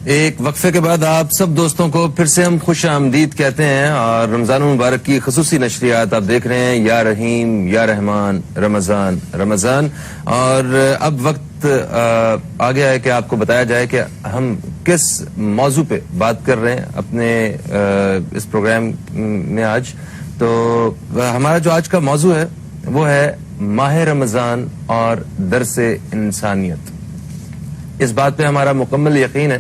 ایک وقفے کے بعد آپ سب دوستوں کو پھر سے ہم خوش آمدید کہتے ہیں اور رمضان المبارک کی خصوصی نشریات آپ دیکھ رہے ہیں یا رحیم یا رحمان رمضان رمضان. اور اب وقت آ گیا ہے کہ آپ کو بتایا جائے کہ ہم کس موضوع پہ بات کر رہے ہیں اپنے اس پروگرام میں آج. تو ہمارا جو آج کا موضوع ہے وہ ہے ماہ رمضان اور درس انسانیت. اس بات پہ ہمارا مکمل یقین ہے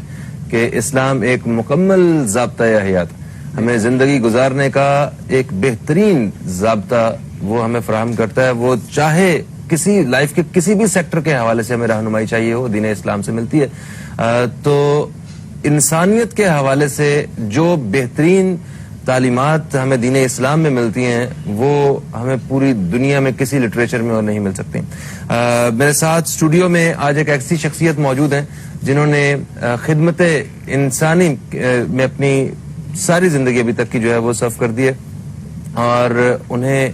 کہ اسلام ایک مکمل ضابطہ حیات ہمیں زندگی گزارنے کا ایک بہترین ضابطہ وہ ہمیں فراہم کرتا ہے. وہ چاہے کسی لائف کے کسی بھی سیکٹر کے حوالے سے ہمیں رہنمائی چاہیے ہو دین اسلام سے ملتی ہے. تو انسانیت کے حوالے سے جو بہترین تعلیمات ہمیں دین اسلام میں ملتی ہیں وہ ہمیں پوری دنیا میں کسی لٹریچر میں اور نہیں مل سکتی. میرے ساتھ اسٹوڈیو میں آج ایک ایسی شخصیت موجود ہیں جنہوں نے خدمت انسانی میں اپنی ساری زندگی ابھی تک کی جو ہے وہ صرف کر دی ہے. اور انہیں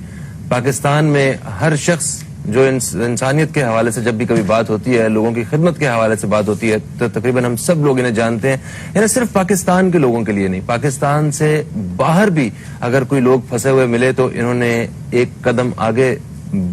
پاکستان میں ہر شخص جو انسانیت کے حوالے سے جب بھی کبھی بات ہوتی ہے لوگوں کی خدمت کے حوالے سے بات ہوتی ہے تو تقریباً ہم سب لوگ انہیں جانتے ہیں. یعنی صرف پاکستان کے لوگوں کے لیے نہیں پاکستان سے باہر بھی اگر کوئی لوگ پھنسے ہوئے ملے تو انہوں نے ایک قدم آگے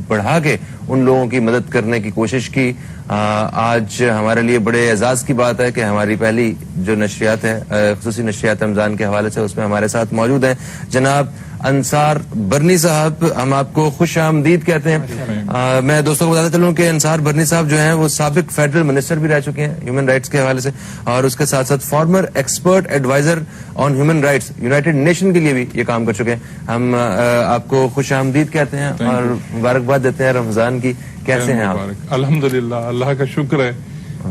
بڑھا کے ان لوگوں کی مدد کرنے کی کوشش کی. آج ہمارے لیے بڑے اعزاز کی بات ہے کہ ہماری پہلی جو نشریات ہے خصوصی نشریات رمضان کے حوالے سے اس میں ہمارے ساتھ موجود ہیں جناب انصار برنی صاحب. ہم آپ کو خوش آمدید کہتے ہیں. میں دوستوں کو بتاتا چلوں کہ انصار برنی صاحب جو ہیں وہ سابق فیڈرل منسٹر بھی رہ چکے ہیں ہیومن رائٹس کے حوالے سے اور اس کے ساتھ ساتھ former expert adviser on human rights United Nation کے لیے بھی یہ کام کر چکے ہیں. ہم آپ کو خوش آمدید کہتے ہیں اور مبارکباد دیتے ہیں رمضان کی. کیسے ہیں آپ؟ الحمدللہ اللہ کا شکر ہے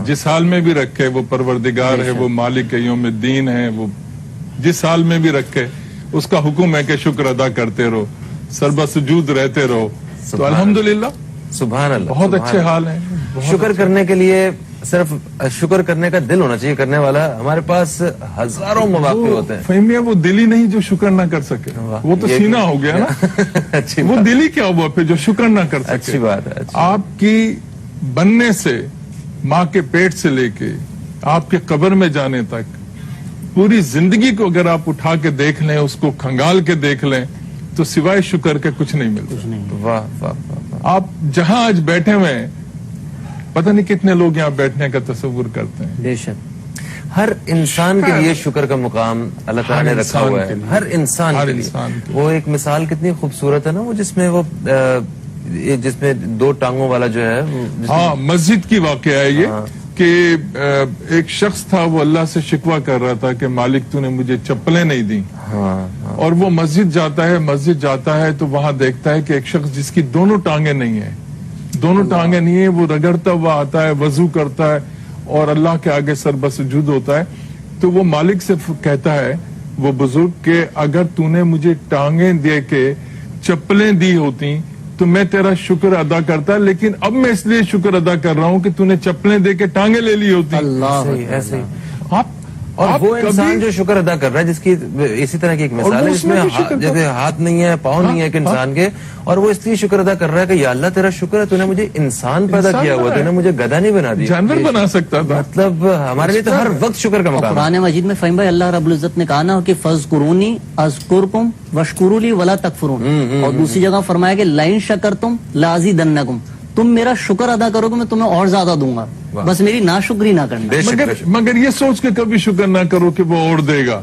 جس حال میں بھی رکھے وہ پروردگار ہے وہ مالک یوم الدین ہے. وہ جس حال میں بھی رکھے اس کا حکم ہے کہ شکر ادا کرتے رہو سربہ سجود رہتے رہو. تو الحمدللہ سبحان اللہ بہت اچھے حال ہیں. شکر کرنے کے لیے صرف شکر کرنے کا دل ہونا چاہیے کرنے والا. ہمارے پاس ہزاروں مواقع ہوتے ہیں. فہمیہ وہ دل ہی نہیں جو شکر نہ کر سکے وہ تو سینہ ہو گیا نا. وہ دل ہی کیا ہوا پھر جو شکر نہ کر سکے. اچھی بات ہے. آپ کی بننے سے ماں کے پیٹ سے لے کے آپ کے قبر میں جانے تک پوری زندگی کو اگر آپ اٹھا کے دیکھ لیں اس کو کھنگال کے دیکھ لیں تو سوائے شکر کے کچھ نہیں ملتا. واہ واہ واہ. آپ جہاں آج بیٹھے ہوئے ہیں پتہ نہیں کتنے لوگ یہاں بیٹھنے کا تصور کرتے ہیں. بے شک ہر انسان کے لیے شکر کا مقام اللہ تعالیٰ نے رکھا ہوا ہے. ہر انسان کے لیے. وہ ایک مثال کتنی خوبصورت ہے نا وہ جس میں دو ٹانگوں والا جو ہے. ہاں مسجد کی واقعہ ہے یہ کہ ایک شخص تھا وہ اللہ سے شکوہ کر رہا تھا کہ مالک تو نے مجھے چپلیں نہیں دی. اور وہ مسجد جاتا ہے تو وہاں دیکھتا ہے کہ ایک شخص جس کی دونوں ٹانگیں نہیں ہیں وہ رگڑتا ہوا آتا ہے وضو کرتا ہے اور اللہ کے آگے سر بسجود ہوتا ہے. تو وہ مالک سے کہتا ہے وہ بزرگ کہ اگر تو نے مجھے ٹانگیں دے کے چپلیں دی ہوتی تو میں تیرا شکر ادا کرتا لیکن اب میں اس لیے شکر ادا کر رہا ہوں کہ تو نے چپلیں دے کے ٹانگیں لے لی ہوتی. ایسے اور وہ انسان جو شکر ادا کر رہا ہے جس کی اسی طرح کی ایک مثال ہے جس میں جیسے ہاتھ نہیں ہے پاؤں نہیں ہے ایک انسان کے اور وہ اس لیے شکر ادا کر رہا ہے کہ یا اللہ تیرا شکر ہے تو نے مجھے انسان پیدا کیا ہوا تو نے مجھے گدھا نہیں بنا دیا جانور بنا سکتا تھا. مطلب ہمارے لیے تو ہر وقت شکر کا مقام. قرآن مجید میں فہیم بھائی اللہ رب العزت نے کہا نا کہ فاذکرونی اذکرکم واشکروا لی ولا تکفرون. اور دوسری جگہ فرمایا کہ لئن شکرتم لازیدنکم. تم میرا شکر ادا کرو گے میں تمہیں اور زیادہ دوں گا بس میری ناشکری نہ کرنا. مگر یہ سوچ کے کبھی شکر نہ کرو کہ وہ اور دے گا.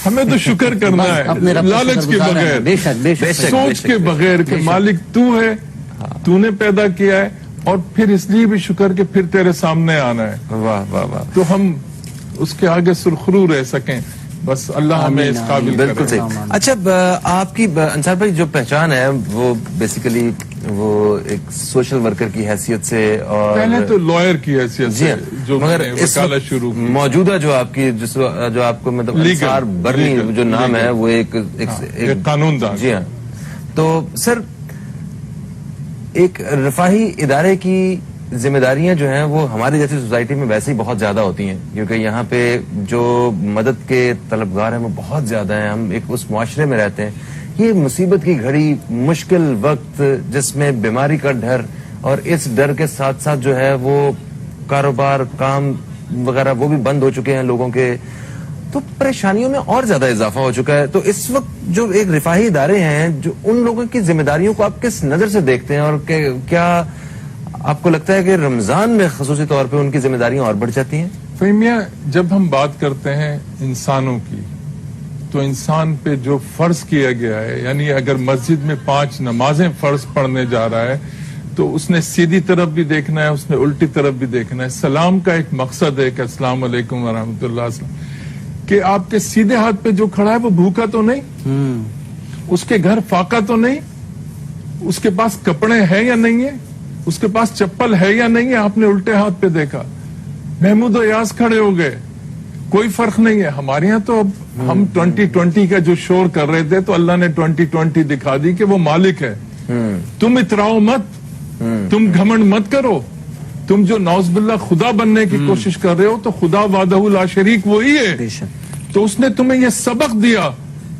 ہمیں تو شکر کرنا ہے لالچ کے بغیر سوچ کے بغیر کہ مالک تو ہے تو نے پیدا کیا ہے اور پھر اس لیے بھی شکر کہ پھر تیرے سامنے آنا ہے. واہ واہ واہ. تو ہم اس کے آگے سرخرو رہ سکیں بس اللہ ہمیں اس قابل کرے. بالکل صحیح. اچھا آپ کی انصار بھائی جو پہچان ہے وہ بیسیکلی وہ ایک سوشل ورکر کی حیثیت سے اور پہلے تو لائر کی حیثیت سے جو مگر وکالت شروع کی. موجودہ جو آپ کی جو آپ کو مطلب انصار برنی جو نام ہے وہ ایک قانون دان. جی ہاں. تو سر ایک رفاہی ادارے کی ذمہ داریاں جو ہیں وہ ہماری جیسی سوسائٹی میں ویسے ہی بہت زیادہ ہوتی ہیں کیونکہ یہاں پہ جو مدد کے طلبگار ہیں وہ بہت زیادہ ہیں. ہم ایک اس معاشرے میں رہتے ہیں. یہ مصیبت کی گھڑی مشکل وقت جس میں بیماری کا ڈر اور اس ڈر کے ساتھ ساتھ جو ہے وہ کاروبار کام وغیرہ وہ بھی بند ہو چکے ہیں لوگوں کے, تو پریشانیوں میں اور زیادہ اضافہ ہو چکا ہے. تو اس وقت جو ایک رفاہی ادارے ہیں, جو ان لوگوں کی ذمہ داریوں کو آپ کس نظر سے دیکھتے ہیں, اور کیا آپ کو لگتا ہے کہ رمضان میں خصوصی طور پہ ان کی ذمہ داریاں اور بڑھ جاتی ہیں؟ فہمیہ, جب ہم بات کرتے ہیں انسانوں کی, تو انسان پہ جو فرض کیا گیا ہے, یعنی اگر مسجد میں 5 نمازیں فرض پڑھنے جا رہا ہے تو اس نے سیدھی طرف بھی دیکھنا ہے, اس نے الٹی طرف بھی دیکھنا ہے. سلام کا ایک مقصد ہے کہ السلام علیکم ورحمۃ اللہ, کہ آپ کے سیدھے ہاتھ پہ جو کھڑا ہے وہ بھوکا تو نہیں, اس کے گھر فاقہ تو نہیں, اس کے پاس کپڑے ہیں یا نہیں ہے, اس کے پاس چپل ہے یا نہیں ہے, آپ نے الٹے ہاتھ پہ دیکھا. محمود و ایاز کھڑے ہو گئے, کوئی فرق نہیں ہے. ہمارے یہاں تو اب ہم 2020 کا جو شور کر رہے تھے, تو اللہ نے 2020 دکھا دی کہ وہ مالک ہے. تم اتراؤ مت, تم گھمنڈ مت کرو. تم جو نعوذ باللہ خدا بننے کی کوشش کر رہے ہو, تو خدا وحدہ لا شریک وہی ہے. تو اس نے تمہیں یہ سبق دیا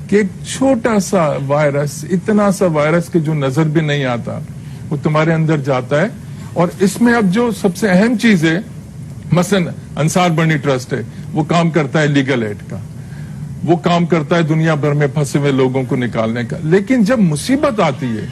کہ ایک چھوٹا سا وائرس, اتنا سا وائرس کہ جو نظر بھی نہیں آتا, وہ تمہارے اندر جاتا ہے. اور اس میں اب جو سب سے اہم چیز ہے, مثلا انصار بنی ٹرسٹ ہے, وہ کام کرتا ہے لیگل ایڈ کا, وہ کام کرتا ہے دنیا بھر میں پھنسے ہوئے لوگوں کو نکالنے کا. لیکن جب مصیبت آتی ہے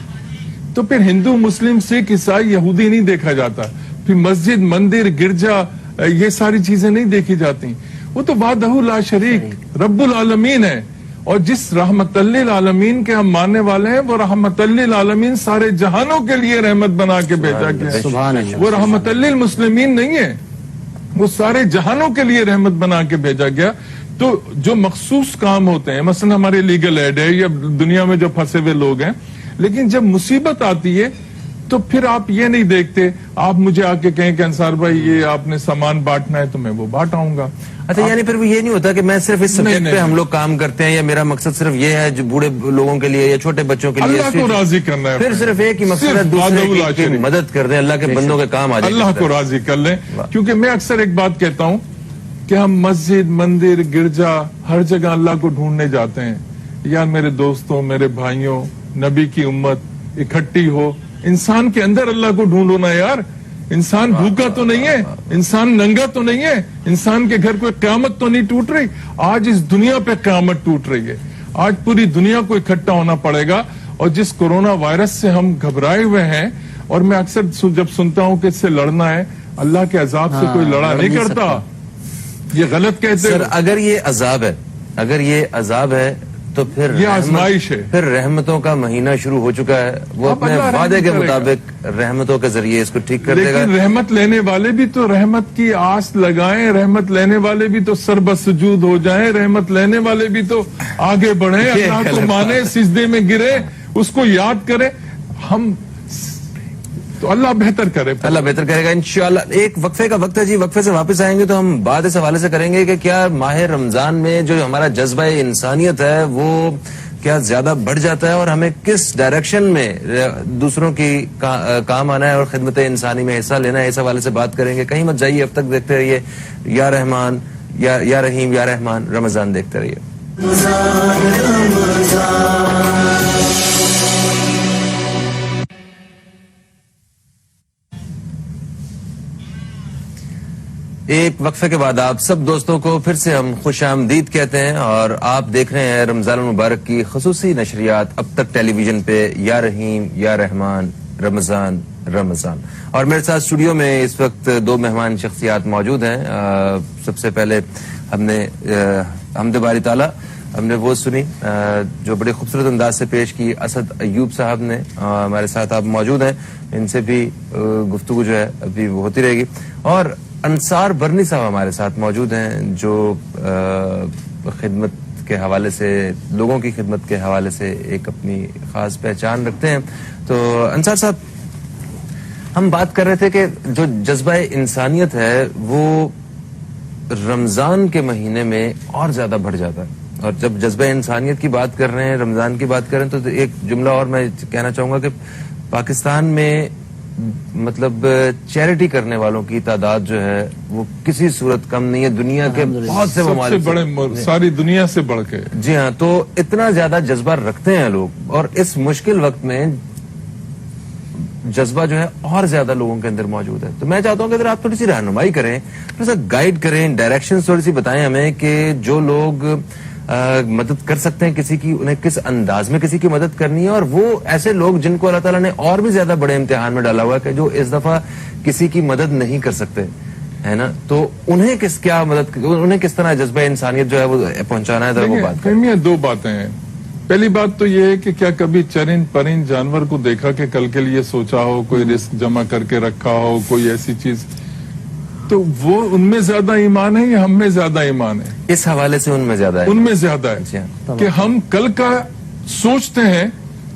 تو پھر ہندو, مسلم, سکھ, عیسائی, یہودی نہیں دیکھا جاتا. پھر مسجد, مندر, گرجا, یہ ساری چیزیں نہیں دیکھی جاتی. وہ تو وحدہ لا شریک رب العالمین ہے. اور جس رحمت للعالمین کے ہم ماننے والے ہیں, وہ رحمت للعالمین سارے جہانوں کے لیے رحمت بنا کے بھیجا گیا ہے. وہ رحمت للمسلمین نہیں ہے, وہ سارے جہانوں کے لیے رحمت بنا کے بھیجا گیا. تو جو مخصوص کام ہوتے ہیں, مثلا ہمارے لیگل ایڈ ہے یا دنیا میں جو پھنسے ہوئے لوگ ہیں, لیکن جب مصیبت آتی ہے تو پھر آپ یہ نہیں دیکھتے. آپ مجھے آ کے کہیں کہ انصار بھائی یہ آپ نے سامان بانٹنا ہے, تو میں وہ بانٹ آؤں گا. اچھا, یعنی پھر وہ یہ نہیں ہوتا کہ میں صرف اس سبجیکٹ پہ ہم لوگ کام کرتے ہیں, یا میرا مقصد صرف یہ ہے جو بوڑھے لوگوں کے لیے یا چھوٹے بچوں کے لیے, اللہ کو راضی کرنا ہے. پھر صرف ایک ہی مقصد ہے, دوسرے کی مدد کر دیں, اللہ کے بندوں کے کام آ جائیں, اللہ کو راضی کر لیں. کیونکہ میں اکثر ایک بات کہتا ہوں کہ ہم مسجد, مندر, گرجا, ہر جگہ اللہ کو ڈھونڈنے جاتے ہیں. یا میرے دوستوں, میرے بھائیوں, نبی کی امت اکٹھی ہو, انسان کے اندر اللہ کو ڈھونڈو نا یار. انسان بھوکا تو نہیں ہے, انسان ننگا تو نہیں ہے, انسان کے گھر کوئی قیامت تو نہیں ٹوٹ رہی. آج اس دنیا پہ قیامت ٹوٹ رہی ہے. آج پوری دنیا کو اکٹھا ہونا پڑے گا. اور جس کورونا وائرس سے ہم گھبرائے ہوئے ہیں, اور میں اکثر جب سنتا ہوں کہ اس سے لڑنا ہے, اللہ کے عذاب سے کوئی لڑا نہیں کرتا. یہ غلط کہتے ہیں. اگر یہ عذاب ہے, اگر یہ عذاب ہے, تو پھر یہ آزمائش ہے. پھر رحمتوں کا مہینہ شروع ہو چکا ہے. وہ اپنے وعدے کے مطابق رحمتوں کے ذریعے اس کو ٹھیک کر دے گا. لیکن رحمت لینے والے بھی تو رحمت کی آس لگائیں, رحمت لینے والے بھی تو سر بسجود ہو جائیں, رحمت لینے والے بھی تو آگے بڑھیں, اللہ کو مانے, سجدے میں گرے, اس کو یاد کریں. ہم تو اللہ بہتر کرے, اللہ بہتر کرے گا انشاءاللہ. ایک وقفے کا وقت ہے جی, وقفے سے واپس آئیں گے تو ہم بات اس حوالے سے کریں گے کہ کیا ماہ رمضان میں جو ہمارا جذبہ انسانیت ہے وہ کیا زیادہ بڑھ جاتا ہے, اور ہمیں کس ڈائریکشن میں دوسروں کی کام آنا ہے اور خدمت انسانی میں حصہ لینا ہے. اس حوالے سے بات کریں گے. کہیں مت جائیے, اب تک دیکھتے رہیے یا رحمان, یا رحیم, یا رحمان رمضان دیکھتے رہیے. ایک وقفے کے بعد آپ سب دوستوں کو پھر سے ہم خوش آمدید کہتے ہیں, اور آپ دیکھ رہے ہیں رمضان المبارک کی خصوصی نشریات اب تک ٹیلی ویژن پہ, یا رحیم, یا رحمان رمضان رمضان. اور میرے ساتھ اسٹوڈیو میں اس وقت 2 مہمان شخصیات موجود ہیں. سب سے پہلے ہم نے حمد باری تعالیٰ ہم نے وہ سنی جو بڑے خوبصورت انداز سے پیش کی. اسد ایوب صاحب نے ہمارے ساتھ آپ موجود ہیں, ان سے بھی گفتگو جو ہے ابھی وہ ہوتی رہے گی. اور انصار برنی صاحب ہمارے ساتھ موجود ہیں, جو خدمت کے حوالے سے, لوگوں کی خدمت کے حوالے سے ایک اپنی خاص پہچان رکھتے ہیں. تو انصار صاحب, ہم بات کر رہے تھے کہ جو جذبہ انسانیت ہے وہ رمضان کے مہینے میں اور زیادہ بڑھ جاتا ہے. اور جب جذبہ انسانیت کی بات کر رہے ہیں, رمضان کی بات کر رہے ہیں, تو ایک جملہ اور میں کہنا چاہوں گا کہ پاکستان میں مطلب چیریٹی کرنے والوں کی تعداد جو ہے وہ کسی صورت کم نہیں ہے. دنیا کے بہت سے ممالک, سب سے بڑے, ساری دنیا سے بڑھ کے. جی ہاں, تو اتنا زیادہ جذبہ رکھتے ہیں لوگ. اور اس مشکل وقت میں جذبہ جو ہے اور زیادہ لوگوں کے اندر موجود ہے. تو میں چاہتا ہوں کہ اگر آپ تھوڑی سی رہنمائی کریں, تھوڑا سا گائیڈ کریں, ڈائریکشن تھوڑی سی بتائیں ہمیں کہ جو لوگ مدد کر سکتے ہیں کسی کی, انہیں کس انداز میں کسی کی مدد کرنی ہے, اور وہ ایسے لوگ جن کو اللہ تعالیٰ نے اور بھی زیادہ بڑے امتحان میں ڈالا ہوا ہے کہ جو اس دفعہ کسی کی مدد نہیں کر سکتے, ہے نا, تو انہیں کیا مدد, انہیں کس طرح جذبہ انسانیت جو ہے وہ پہنچانا ہے, ذرا وہ بات کریں. دو باتیں ہیں. پہلی بات تو یہ ہے کہ کیا کبھی چرند پرند جانور کو دیکھا کہ کل کے لیے سوچا ہو, کوئی رزق جمع کر کے رکھا ہو, کوئی ایسی چیز, تو وہ ان میں زیادہ ایمان ہے یا ہم میں زیادہ ایمان ہے؟ اس حوالے سے ان میں زیادہ ہے, ان میں زیادہ ہے کہ ہم کل کا سوچتے ہیں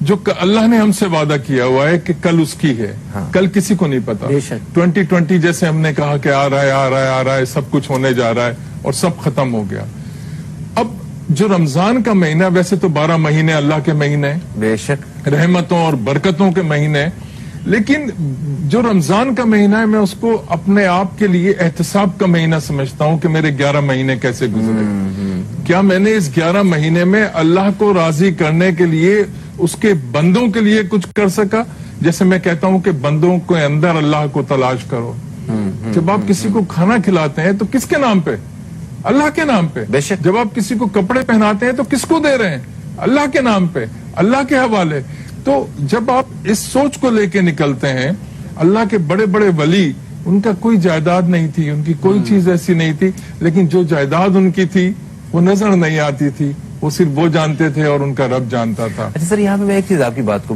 جو اللہ نے ہم سے وعدہ کیا ہوا ہے کہ کل اس کی ہے, کل کسی کو نہیں پتا. 2020 جیسے ہم نے کہا کہ آ رہا ہے, سب کچھ ہونے جا رہا ہے اور سب ختم ہو گیا. اب جو رمضان کا مہینہ, ویسے تو 12 مہینے اللہ کے مہینے, بے شک رحمتوں اور برکتوں کے مہینے, لیکن جو رمضان کا مہینہ ہے میں اس کو اپنے آپ کے لیے احتساب کا مہینہ سمجھتا ہوں کہ میرے 11 مہینے کیسے گزرے. کیا میں نے اس 11 مہینے میں اللہ کو راضی کرنے کے لیے, اس کے بندوں کے لیے کچھ کر سکا؟ جیسے میں کہتا ہوں کہ بندوں کے اندر اللہ کو تلاش کرو. جب آپ کسی کو کھانا کھلاتے ہیں تو کس کے نام پہ؟ اللہ کے نام پہ. جب آپ کسی کو کپڑے پہناتے ہیں تو کس کو دے رہے ہیں؟ اللہ کے نام پہ, اللہ کے حوالے. تو جب آپ اس سوچ کو لے کے نکلتے ہیں, اللہ کے بڑے بڑے ولی, ان کا کوئی جائیداد نہیں تھی, ان کی کوئی چیز ایسی نہیں تھی, لیکن جو جائیداد ان کی تھی وہ نظر نہیں آتی تھی, وہ صرف وہ جانتے تھے اور ان کا رب جانتا تھا. اچھا سر, یہاں پہ میں ایک چیز آپ کی بات کو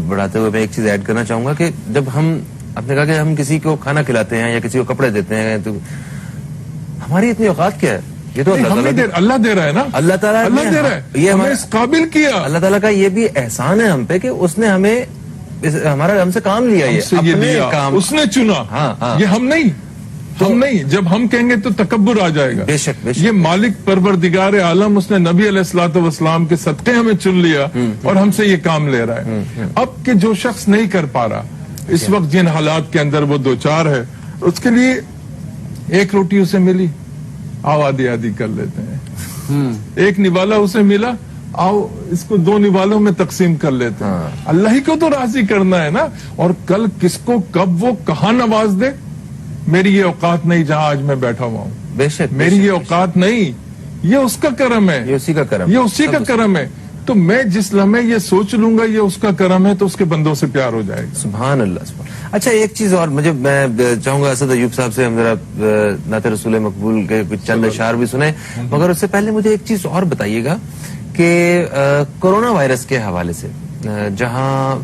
بڑھاتے ہوئے میں ایک چیز ایڈ کرنا چاہوں گا کہ جب آپ نے کہا کہ ہم کسی کو کھانا کھلاتے ہیں یا کسی کو کپڑے دیتے ہیں, تو ہماری اتنی اوقات کیا ہے؟ یہ تو اللہ دے رہا ہے نا, اللہ تعالیٰ دے رہا ہے, یہ ہمیں اس قابل کیا. اللہ تعالیٰ کا یہ بھی احسان ہے ہم پہ کہ اس نے ہمیں ہم سے کام لیا, اس نے چنا, یہ ہم نہیں. جب ہم کہیں گے تو تکبر آ جائے گا. بے شک یہ مالک پروردگار عالم, اس نے نبی علیہ الصلوۃ والسلام کے صدقے ہمیں چن لیا اور ہم سے یہ کام لے رہا ہے. اب کہ جو شخص نہیں کر پا رہا اس وقت, جن حالات کے اندر وہ دوچار ہے, اس کے لیے ایک روٹی اسے ملی, آؤ آدھی آدھی کر لیتے ہیں. ایک نوالا اسے ملا, آؤ اس کو 2 نوالوں میں تقسیم کر لیتے ہیں. اللہ ہی کو تو راضی کرنا ہے نا. اور کل کس کو کب وہ کہاں نواز دے, میری یہ اوقات نہیں جہاں آج میں بیٹھا ہوا ہوں. بے شک میری یہ اوقات نہیں, یہ اس کا کرم ہے, یہ اسی کا کرم ہے. تو میں جس لمحے یہ سوچ لوں گا یہ اس کا کرم ہے, تو اس کے بندوں سے پیار ہو جائے گا. سبحان اللہ, سبحان. اچھا ایک چیز اور میں چاہوں گا اسد ایوب صاحب سے ہم ذرا نعت رسول مقبول کے کچھ چند اشعار بھی سنیں, مگر اس سے پہلے مجھے ایک چیز اور بتائیے گا کہ کورونا وائرس کے حوالے سے جہاں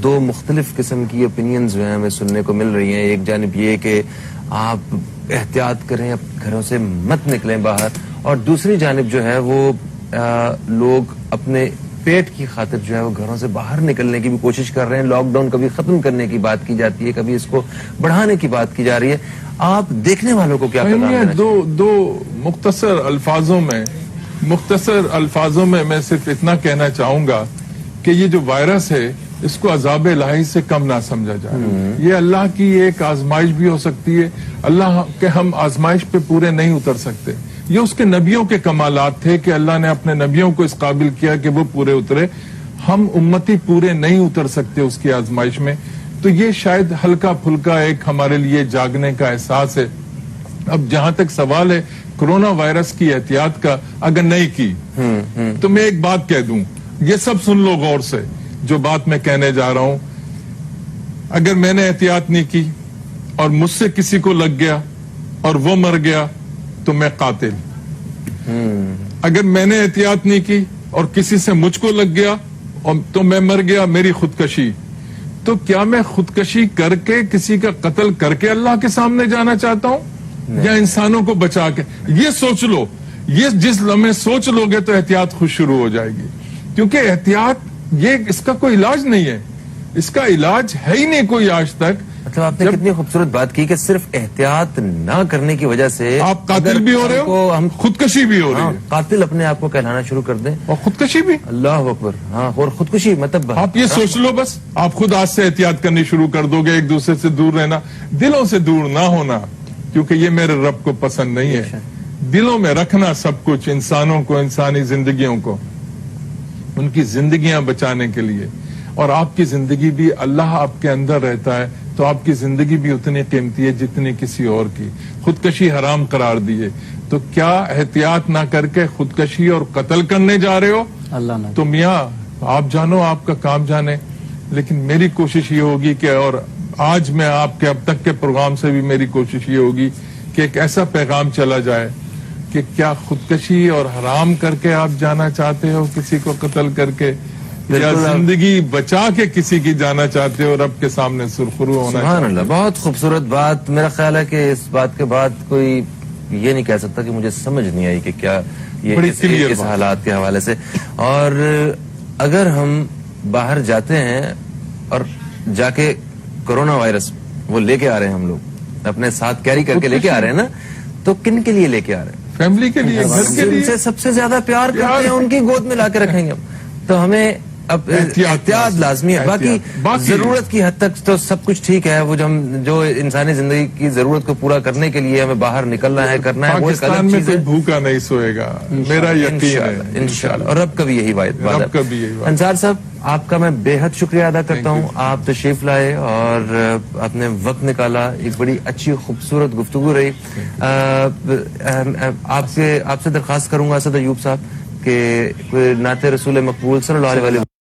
2 مختلف قسم کی اوپینینز جو ہیں ہمیں سننے کو مل رہی ہیں. ایک جانب یہ کہ آپ احتیاط کریں, گھروں سے مت نکلیں باہر, اور دوسری جانب جو ہے وہ لوگ اپنے پیٹ کی خاطر جو ہے وہ گھروں سے باہر نکلنے کی بھی کوشش کر رہے ہیں. لاک ڈاؤن کبھی ختم کرنے کی بات کی جاتی ہے, کبھی اس کو بڑھانے کی بات کی جا رہی ہے. آپ دیکھنے والوں کو کیا پیغام دینا چاہیے؟ دو مختصر الفاظوں میں میں صرف اتنا کہنا چاہوں گا کہ یہ جو وائرس ہے اس کو عذاب الہی سے کم نہ سمجھا جائے. یہ اللہ کی ایک آزمائش بھی ہو سکتی ہے. اللہ کے ہم آزمائش پہ پورے نہیں اتر سکتے. یہ اس کے نبیوں کے کمالات تھے کہ اللہ نے اپنے نبیوں کو اس قابل کیا کہ وہ پورے اترے. ہم امتی پورے نہیں اتر سکتے اس کی آزمائش میں. تو یہ شاید ہلکا پھلکا ایک ہمارے لیے جاگنے کا احساس ہے. اب جہاں تک سوال ہے کورونا وائرس کی احتیاط کا, اگر نہیں کی تو میں ایک بات کہہ دوں, یہ سب سن لو غور سے جو بات میں کہنے جا رہا ہوں. اگر میں نے احتیاط نہیں کی اور مجھ سے کسی کو لگ گیا اور وہ مر گیا تو میں قاتل. اگر میں نے احتیاط نہیں کی اور کسی سے مجھ کو لگ گیا تو میں مر گیا, میری خودکشی. تو کیا میں خودکشی کر کے کسی کا قتل کر کے اللہ کے سامنے جانا چاہتا ہوں یا انسانوں کو بچا کے؟ یہ سوچ لو. یہ جس لمحے سوچ لو گے تو احتیاط خود شروع ہو جائے گی. کیونکہ احتیاط یہ اس کا کوئی علاج نہیں ہے, اس کا علاج ہے ہی نہیں کوئی آج تک. مطلب آپ نے کتنی خوبصورت بات کی کہ صرف احتیاط نہ کرنے کی وجہ سے آپ قاتل بھی ہو رہے ہو, ہم خودکشی بھی ہو رہی ہے. قاتل اپنے آپ کو کہلانا شروع کر دیں اور خودکشی بھی. اللہ اکبر. ہاں, اور خودکشی مطلب آپ یہ سوچ لو, بس آپ خود آج سے احتیاط کرنی شروع کر دو گے. ایک دوسرے سے دور رہنا, دلوں سے دور نہ ہونا, کیونکہ یہ میرے رب کو پسند نہیں ہے. دلوں میں رکھنا سب کچھ, انسانوں کو, انسانی زندگیوں کو, ان کی زندگیاں بچانے کے لیے. اور آپ کی زندگی بھی اللہ آپ کے اندر رہتا ہے تو آپ کی زندگی بھی اتنی قیمتی ہے جتنی کسی اور کی. خودکشی حرام قرار دیے تو کیا احتیاط نہ کر کے خودکشی اور قتل کرنے جا رہے ہو؟ اللہ نہ تو میاں آپ جانو، آپ کا کام جانے. لیکن میری کوشش یہ ہوگی کہ، اور آج میں آپ کے اب تک کے پروگرام سے بھی میری کوشش یہ ہوگی کہ ایک ایسا پیغام چلا جائے کہ کیا خودکشی اور حرام کر کے آپ جانا چاہتے ہو کسی کو قتل کر کے، یا زندگی بچا کے کسی کی جانا چاہتے ہو رب کے سامنے سرخرو ہونا سبحان چاہتے اللہ، بہت خوبصورت بات. میرا خیال ہے کہ اس بات کے بعد کوئی یہ نہیں کہہ سکتا کہ مجھے سمجھ نہیں آئی کہ کیا یہ بڑی clear اس بات. حالات کے حوالے سے. اور اگر ہم باہر جاتے ہیں اور جا کے کرونا وائرس وہ لے کے آ رہے ہیں، ہم لوگ اپنے ساتھ کیری کر کے لے کے آ رہے ہیں نا، تو کن کے لیے لے کے آ رہے ہیں؟ فیملی کے لیے، گھر کے جن لیے. سے سب سے زیادہ پیار کرتے ہیں ان کی گود میں لا کے رکھیں گے ہم. تو ہمیں اب احتیاط لازمی ہے. باقی ضرورت کی حد تک تو سب کچھ ٹھیک ہے. وہ جو انسانی زندگی کی ضرورت کو پورا کرنے کے لیے ہمیں باہر نکلنا ہے، کرنا ہے، وہ ایک پاکستان الگ میں چیز کوئی ہے. بھوکا نہیں سوئے گا، میرا یقین ہے انشاءاللہ. اور رب کا بھی یہی بات ہے. رب کا بھی یہی بات. انصار صاحب، آپ کا میں بے حد شکریہ ادا کرتا ہوں. آپ تشریف لائے اور اپنے وقت نکالا. ایک بڑی اچھی خوبصورت گفتگو رہی. آپ سے درخواست کروں گا اسد ایوب صاحب کہ نعت رسول مقبول صلی اللہ علیہ وسلم